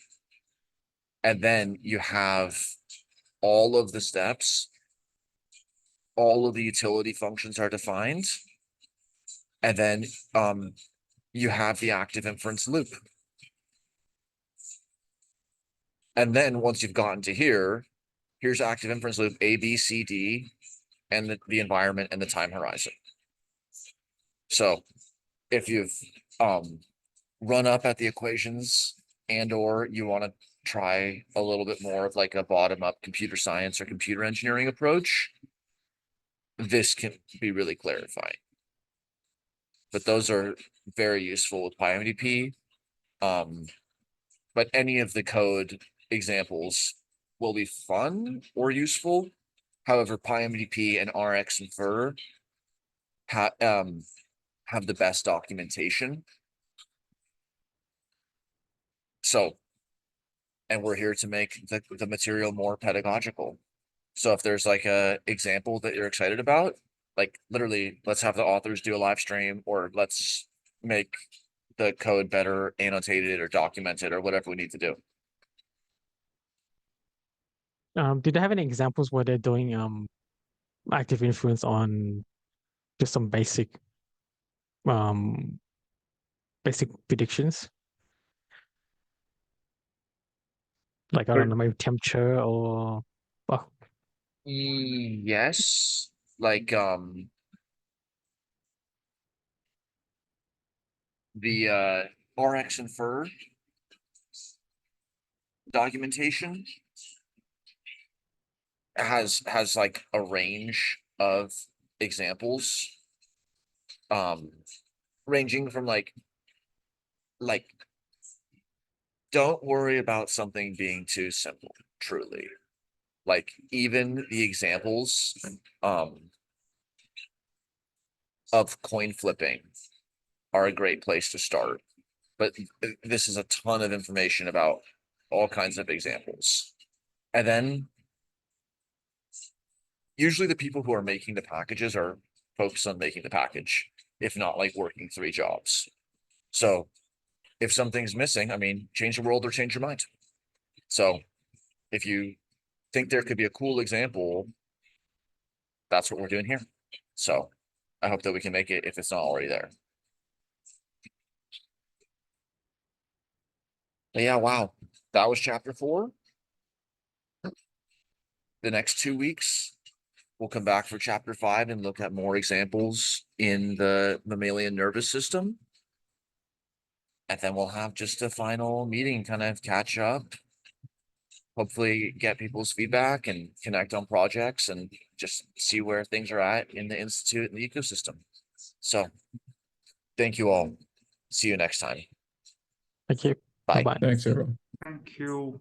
and then you have all of the steps, all of the utility functions are defined, and then you have the active inference loop. And then once you've gotten to here, here's active inference loop A, B, C, D, and the environment and the time horizon. So if you've run up at the equations and or you want to try a little bit more of like a bottom-up computer science or computer engineering approach, this can be really clarifying. But those are very useful with PyMDP. But any of the code examples will be fun or useful. However, PyMDP and ActInf have the best documentation. So, and we're here to make the material more pedagogical. So if there's like a example that you're excited about, like literally, let's have the authors do a live stream, or let's make the code better annotated or documented or whatever we need to do. Do they have any examples where they're doing active influence on just some basic predictions? Like I don't know, maybe temperature or oh, Yes, like the RxInfer documentation has like a range of examples, ranging from like don't worry about something being too simple, truly. Like even the examples of coin flipping are a great place to start. But this is a ton of information about all kinds of examples. And then usually the people who are making the packages are focused on making the package, if not like working 3 jobs. So if something's missing, I mean, change the world or change your mind. So if you think there could be a cool example, that's what we're doing here. So I hope that we can make it if it's not already there. But yeah, wow. That was chapter 4. The next 2 weeks, we'll come back for chapter 5 and look at more examples in the mammalian nervous system. And then we'll have just a final meeting, kind of catch up, hopefully get people's feedback and connect on projects and just see where things are at in the institute and the ecosystem. So thank you all. See you next time. thank you. Bye. Bye-bye. Thanks, everyone. Thank you.